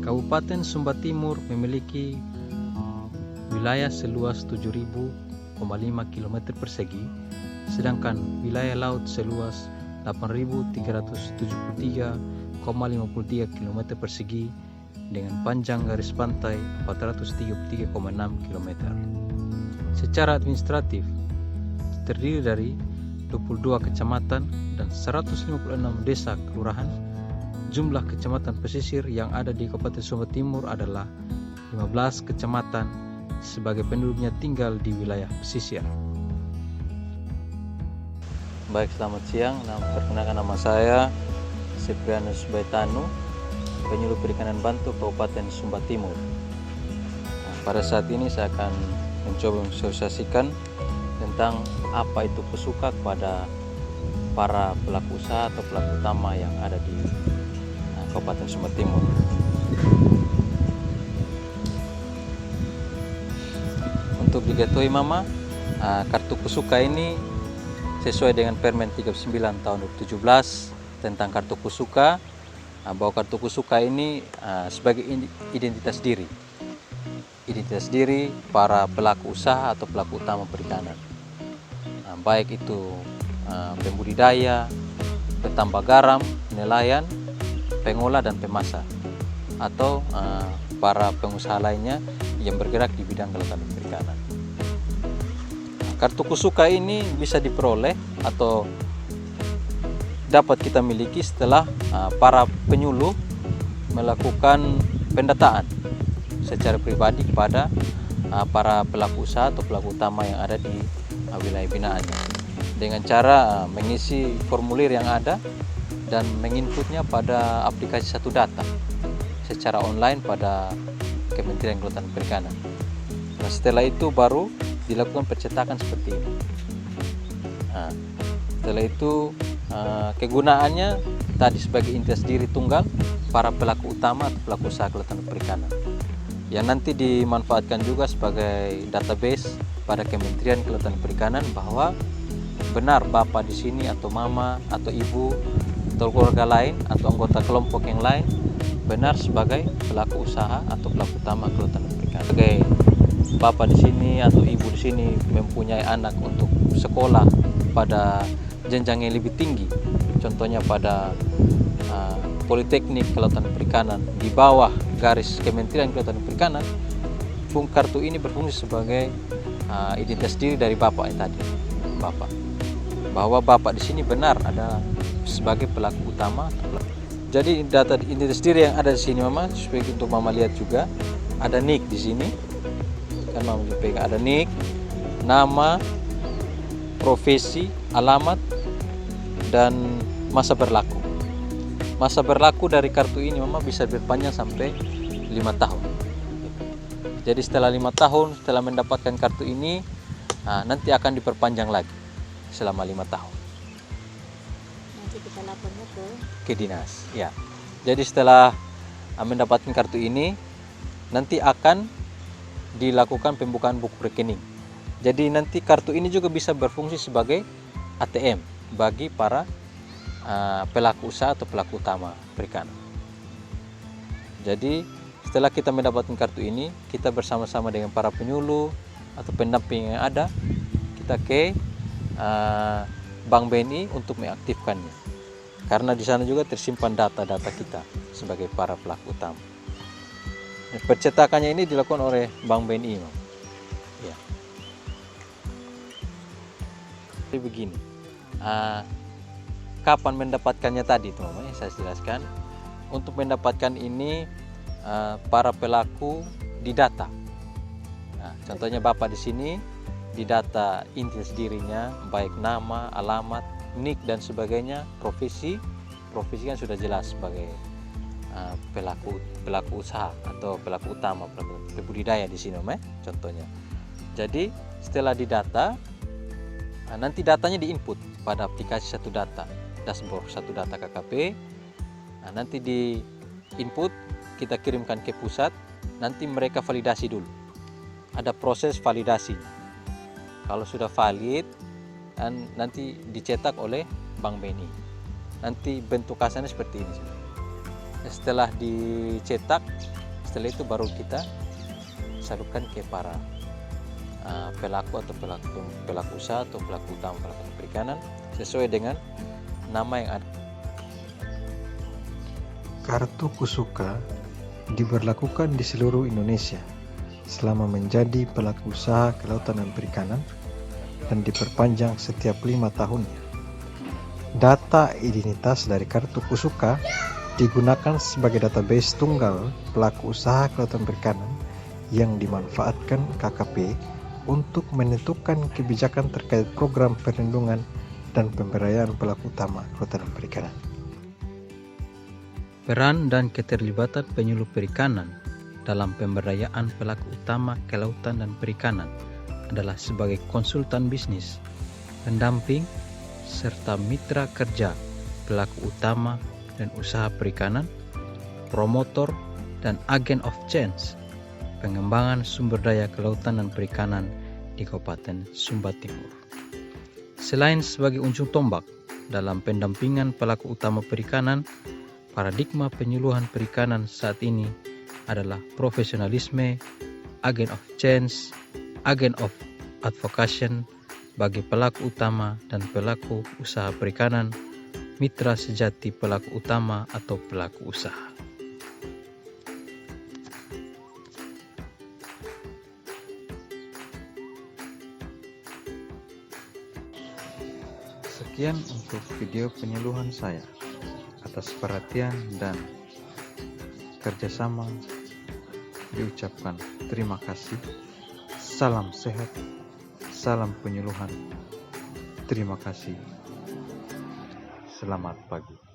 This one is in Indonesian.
Kabupaten Sumba Timur memiliki wilayah seluas 7.000,5 km persegi, sedangkan wilayah laut seluas 8.373,53 km persegi dengan panjang garis pantai 433,6 km. Secara administratif, terdiri dari 22 kecamatan dan 156 desa kelurahan. Jumlah kecamatan pesisir yang ada di Kabupaten Sumba Timur adalah 15 kecamatan, sebagai penduduknya tinggal di wilayah pesisir. Baik, selamat siang. Perkenalkan, nama saya Seprianus Baitanu, penyuluh perikanan Bantu Kabupaten Sumba Timur. Pada saat ini saya akan mencoba mensosialisasikan tentang apa itu pesuka kepada para pelaku usaha atau pelaku utama yang ada di Kabupaten Sumba Timur. Untuk diketahui Mama, kartu pesuka ini sesuai dengan Permen 39 tahun 2017 tentang kartu pesuka, bahwa kartu pesuka ini sebagai identitas diri para pelaku usaha atau pelaku utama perikanan, baik itu pembudidaya, petambak garam, nelayan, pengolah dan pemasak, atau para pengusaha lainnya yang bergerak di bidang kelautan dan perikanan. Kartu kusuka ini bisa diperoleh atau dapat kita miliki setelah para penyuluh melakukan pendataan secara pribadi kepada para pelaku usaha atau pelaku utama yang ada di wilayah binaannya, dengan cara mengisi formulir yang ada dan menginputnya pada aplikasi Satu Data secara online pada Kementerian Kelautan dan Perikanan. Nah, setelah itu baru dilakukan percetakan seperti ini. Nah, setelah itu kegunaannya tadi sebagai identitas diri tunggal para pelaku utama atau pelaku usaha kelautan dan perikanan, yang nanti dimanfaatkan juga sebagai database pada Kementerian Kelautan dan Perikanan bahwa benar bapak di sini atau mama atau ibu atau keluarga lain atau anggota kelompok yang lain benar sebagai pelaku usaha atau pelaku utama kelautan dan perikanan. Sebagai bapak di sini atau ibu di sini mempunyai anak untuk sekolah pada jenjang yang lebih tinggi, contohnya pada Politeknik Kelautan dan Perikanan di bawah garis Kementerian Kelautan dan Perikanan, kartu ini berfungsi sebagai identitas diri dari bapak yang tadi, bahwa bapak di sini benar ada sebagai pelaku utama. Jadi data identitas diri yang ada di sini Mama, supaya untuk Mama lihat juga ada NIK di sini. Kan Mama juga pegang ada NIK, nama, profesi, alamat, dan masa berlaku. Masa berlaku dari kartu ini Mama bisa berpanjang sampai 5 tahun. Jadi setelah 5 tahun setelah mendapatkan kartu ini, nanti akan diperpanjang lagi selama 5 tahun. Nanti kita lapornya ke dinas. Ya. Jadi setelah mendapatkan kartu ini, nanti akan dilakukan pembukaan buku rekening. Jadi nanti kartu ini juga bisa berfungsi sebagai ATM bagi para pelaku usaha atau pelaku utama perikanan. Jadi setelah kita mendapatkan kartu ini, kita bersama-sama dengan para penyuluh atau pendamping yang ada, kita ke Bank BNI untuk mengaktifkannya. Karena di sana juga tersimpan data-data kita sebagai para pelaku utama. Percetakannya ini dilakukan oleh Bank BNI. Ya. Jadi begini, kapan mendapatkannya tadi teman-teman, saya jelaskan. Untuk mendapatkan ini para pelaku didata. Nah, contohnya bapak di sini didata identitas dirinya, baik nama, alamat, NIK dan sebagainya, profesi kan sudah jelas sebagai pelaku usaha atau pelaku utama, pelaku budidaya di sini contohnya. Jadi setelah didata, nanti datanya diinput pada aplikasi Satu Data, dashboard Satu Data KKP. Nanti di input, kita kirimkan ke pusat, nanti mereka validasi dulu. Ada proses validasi. Kalau sudah valid, nanti dicetak oleh Bank BNI. Nanti bentuk kasarnya seperti ini. Setelah dicetak, Setelah itu baru kita salurkan ke para pelaku atau pelaku usaha atau pelaku utama pelaku perikanan sesuai dengan nama yang ada. Kartu Kusuka diberlakukan di seluruh Indonesia selama menjadi pelaku usaha kelautan dan perikanan dan diperpanjang setiap 5 tahunnya. Data identitas dari Kartu Kusuka digunakan sebagai database tunggal pelaku usaha kelautan perikanan yang dimanfaatkan KKP untuk menentukan kebijakan terkait program perlindungan dan pemberdayaan pelaku utama kelautan dan perikanan. Peran dan keterlibatan penyuluh perikanan dalam pemberdayaan pelaku utama kelautan dan perikanan adalah sebagai konsultan bisnis, pendamping, serta mitra kerja pelaku utama dan usaha perikanan, promotor dan agen of change, pengembangan sumber daya kelautan dan perikanan di Kabupaten Sumba Timur. Selain sebagai ujung tombak dalam pendampingan pelaku utama perikanan, paradigma penyuluhan perikanan saat ini adalah profesionalisme, agen of change, agen of advocation bagi pelaku utama dan pelaku usaha perikanan, mitra sejati pelaku utama atau pelaku usaha. Sekian untuk video penyuluhan saya. Atas perhatian dan kerjasama diucapkan terima kasih. Salam sehat, salam penyuluhan. Terima kasih. Selamat pagi.